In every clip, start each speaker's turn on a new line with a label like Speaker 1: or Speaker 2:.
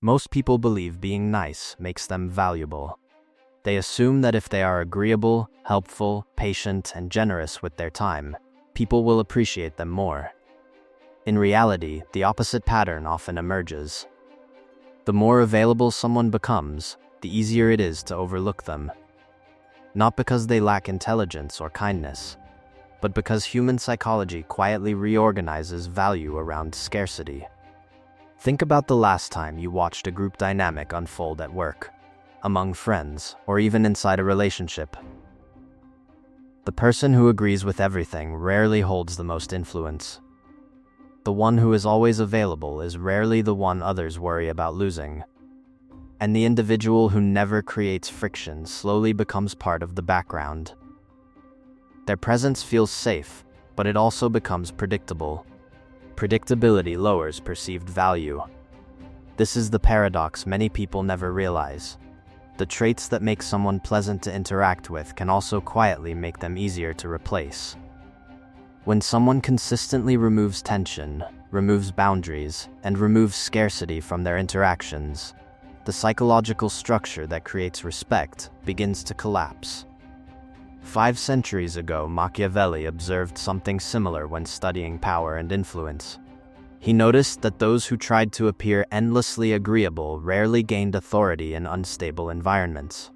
Speaker 1: Most people believe being nice makes them valuable. They assume that if they are agreeable, helpful, patient, and generous with their time, people will appreciate them more. In reality, the opposite pattern often emerges. The more available someone becomes, the easier it is to overlook them. Not because they lack intelligence or kindness, but because human psychology quietly reorganizes value around scarcity. Think about the last time you watched a group dynamic unfold at work, among friends, or even inside a relationship. The person who agrees with everything rarely holds the most influence. The one who is always available is rarely the one others worry about losing. And the individual who never creates friction slowly becomes part of the background. Their presence feels safe, but it also becomes predictable. Predictability lowers perceived value. This is the paradox many people never realize. The traits that make someone pleasant to interact with can also quietly make them easier to replace. When someone consistently removes tension, removes boundaries, and removes scarcity from their interactions, the psychological structure that creates respect begins to collapse. 5 centuries ago, Machiavelli observed something similar when studying power and influence. He noticed that those who tried to appear endlessly agreeable rarely gained authority in unstable environments.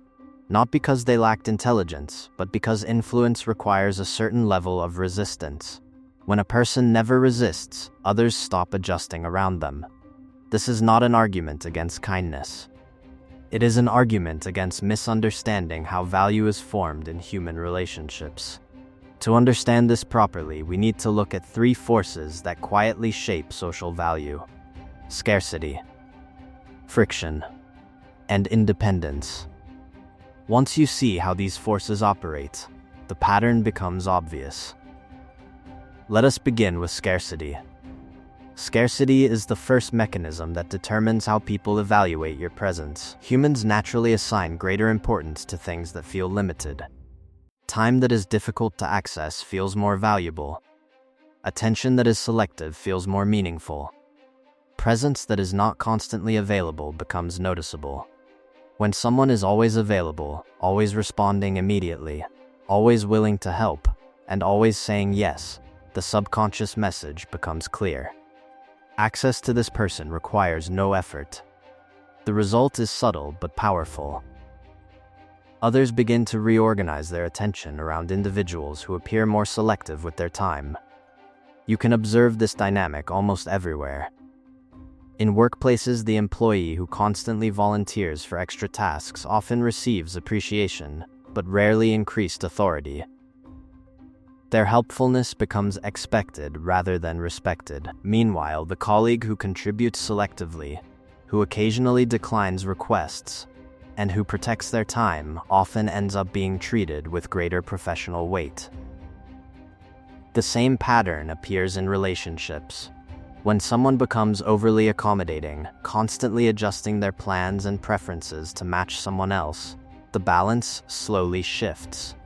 Speaker 1: Not because they lacked intelligence, but because influence requires a certain level of resistance. When a person never resists, others stop adjusting around them. This is not an argument against kindness. It is an argument against misunderstanding how value is formed in human relationships. To understand this properly, we need to look at 3 forces that quietly shape social value: scarcity, friction, and independence. Once you see how these forces operate, the pattern becomes obvious. Let us begin with scarcity. Scarcity is the first mechanism that determines how people evaluate your presence. Humans naturally assign greater importance to things that feel limited. Time that is difficult to access feels more valuable. Attention that is selective feels more meaningful. Presence that is not constantly available becomes noticeable. When someone is always available, always responding immediately, always willing to help, and always saying yes, the subconscious message becomes clear. Access to this person requires no effort. The result is subtle but powerful. Others begin to reorganize their attention around individuals who appear more selective with their time. You can observe this dynamic almost everywhere. In workplaces, the employee who constantly volunteers for extra tasks often receives appreciation, but rarely increased authority. Their helpfulness becomes expected rather than respected. Meanwhile, the colleague who contributes selectively, who occasionally declines requests, and who protects their time often ends up being treated with greater professional weight. The same pattern appears in relationships. When someone becomes overly accommodating, constantly adjusting their plans and preferences to match someone else, the balance slowly shifts.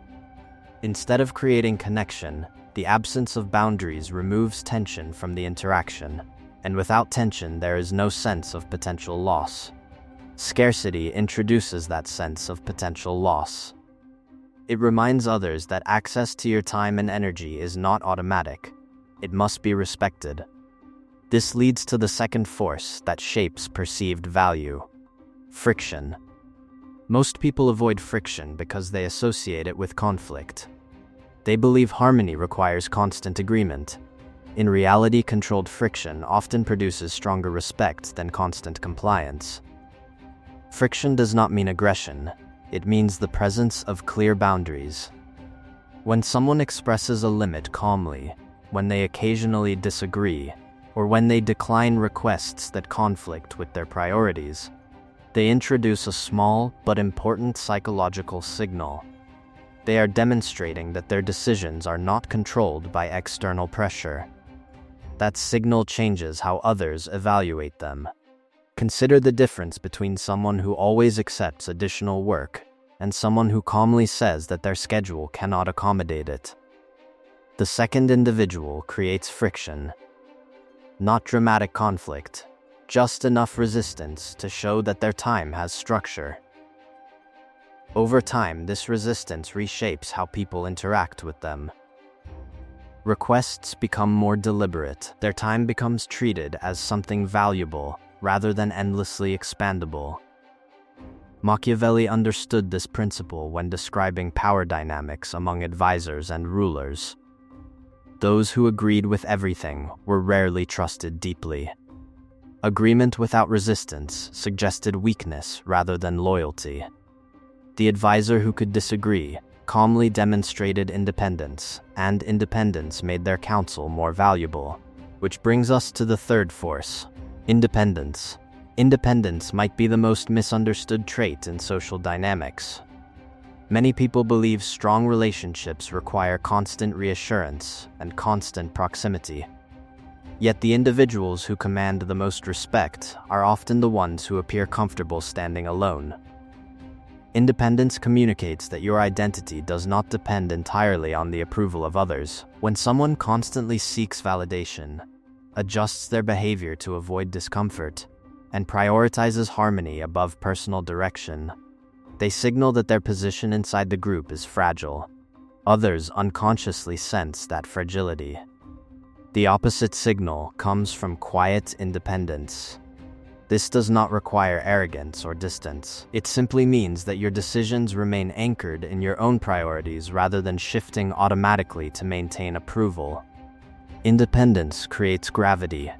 Speaker 1: Instead of creating connection, the absence of boundaries removes tension from the interaction, and without tension there is no sense of potential loss. Scarcity introduces that sense of potential loss. It reminds others that access to your time and energy is not automatic. It must be respected. This leads to the second force that shapes perceived value: friction. Most people avoid friction because they associate it with conflict. They believe harmony requires constant agreement. In reality, controlled friction often produces stronger respect than constant compliance. Friction does not mean aggression. It means the presence of clear boundaries. When someone expresses a limit calmly, when they occasionally disagree, or when they decline requests that conflict with their priorities, they introduce a small but important psychological signal. They are demonstrating that their decisions are not controlled by external pressure. That signal changes how others evaluate them. Consider the difference between someone who always accepts additional work and someone who calmly says that their schedule cannot accommodate it. The second individual creates friction, not dramatic conflict, just enough resistance to show that their time has structure. Over time, this resistance reshapes how people interact with them. Requests become more deliberate. Their time becomes treated as something valuable rather than endlessly expandable. Machiavelli understood this principle when describing power dynamics among advisors and rulers. Those who agreed with everything were rarely trusted deeply. Agreement without resistance suggested weakness rather than loyalty. The advisor who could disagree calmly demonstrated independence, and independence made their counsel more valuable. Which brings us to the third force: independence. Independence might be the most misunderstood trait in social dynamics. Many people believe strong relationships require constant reassurance and constant proximity. Yet the individuals who command the most respect are often the ones who appear comfortable standing alone. Independence communicates that your identity does not depend entirely on the approval of others. When someone constantly seeks validation, adjusts their behavior to avoid discomfort, and prioritizes harmony above personal direction, they signal that their position inside the group is fragile. Others unconsciously sense that fragility. The opposite signal comes from quiet independence. This does not require arrogance or distance. It simply means that your decisions remain anchored in your own priorities rather than shifting automatically to maintain approval. Independence creates gravity.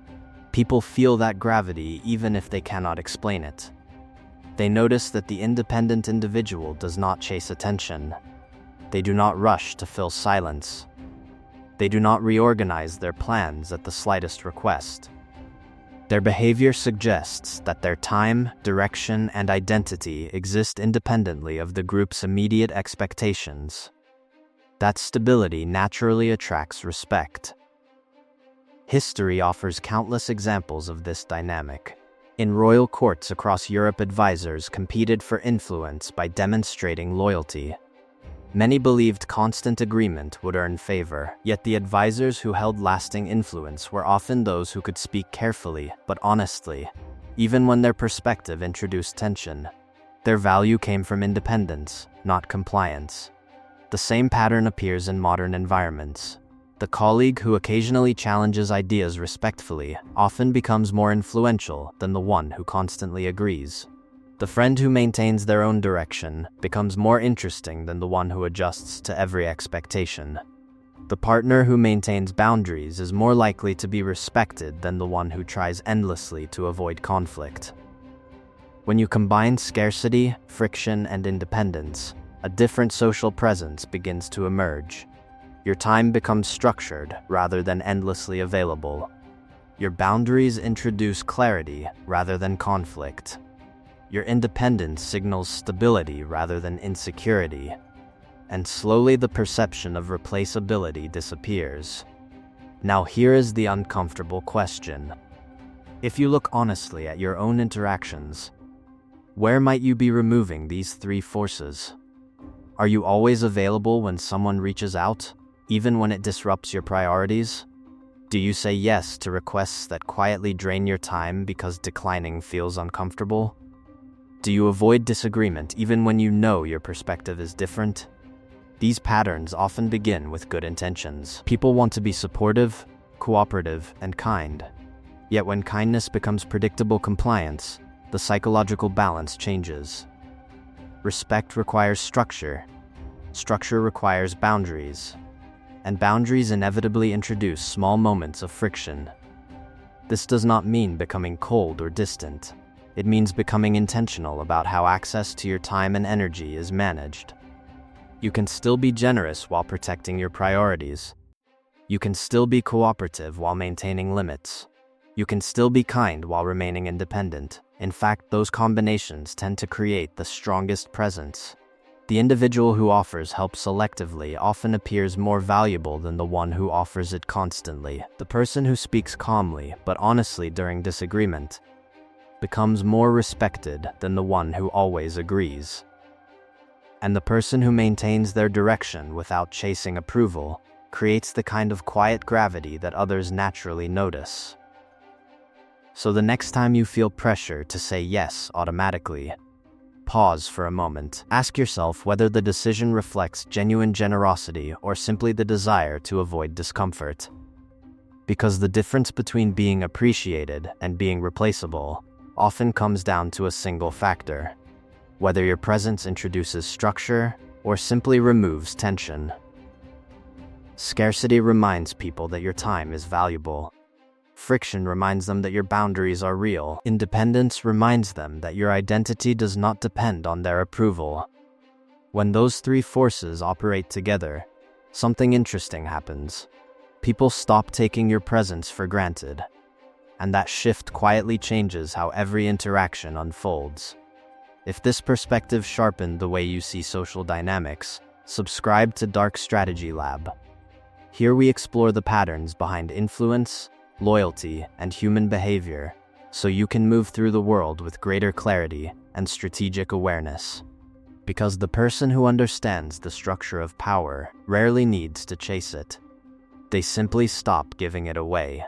Speaker 1: People feel that gravity even if they cannot explain it. They notice that the independent individual does not chase attention. They do not rush to fill silence. They do not reorganize their plans at the slightest request. Their behavior suggests that their time, direction, and identity exist independently of the group's immediate expectations. That stability naturally attracts respect. History offers countless examples of this dynamic. In royal courts across Europe, advisors competed for influence by demonstrating loyalty. Many believed constant agreement would earn favor, yet the advisors who held lasting influence were often those who could speak carefully but honestly, even when their perspective introduced tension. Their value came from independence, not compliance. The same pattern appears in modern environments. The colleague who occasionally challenges ideas respectfully often becomes more influential than the one who constantly agrees. The friend who maintains their own direction becomes more interesting than the one who adjusts to every expectation. The partner who maintains boundaries is more likely to be respected than the one who tries endlessly to avoid conflict. When you combine scarcity, friction, and independence, a different social presence begins to emerge. Your time becomes structured rather than endlessly available. Your boundaries introduce clarity rather than conflict. Your independence signals stability rather than insecurity. And slowly the perception of replaceability disappears. Now here is the uncomfortable question. If you look honestly at your own interactions, where might you be removing these three forces? Are you always available when someone reaches out, even when it disrupts your priorities? Do you say yes to requests that quietly drain your time because declining feels uncomfortable? Do you avoid disagreement even when you know your perspective is different? These patterns often begin with good intentions. People want to be supportive, cooperative, and kind. Yet when kindness becomes predictable compliance, the psychological balance changes. Respect requires structure. Structure requires boundaries. And boundaries inevitably introduce small moments of friction. This does not mean becoming cold or distant. It means becoming intentional about how access to your time and energy is managed. You can still be generous while protecting your priorities. You can still be cooperative while maintaining limits. You can still be kind while remaining independent. In fact, those combinations tend to create the strongest presence. The individual who offers help selectively often appears more valuable than the one who offers it constantly. The person who speaks calmly but honestly during disagreement becomes more respected than the one who always agrees. And the person who maintains their direction without chasing approval creates the kind of quiet gravity that others naturally notice. So the next time you feel pressure to say yes automatically, pause for a moment. Ask yourself whether the decision reflects genuine generosity or simply the desire to avoid discomfort. Because the difference between being appreciated and being replaceable often comes down to a single factor: whether your presence introduces structure or simply removes tension. Scarcity reminds people that your time is valuable. Friction reminds them that your boundaries are real. Independence reminds them that your identity does not depend on their approval. When those three forces operate together, something interesting happens. People stop taking your presence for granted, and that shift quietly changes how every interaction unfolds. If this perspective sharpened the way you see social dynamics, subscribe to Dark Strategy Lab. Here we explore the patterns behind influence, loyalty, and human behavior, so you can move through the world with greater clarity and strategic awareness. Because the person who understands the structure of power rarely needs to chase it. They simply stop giving it away.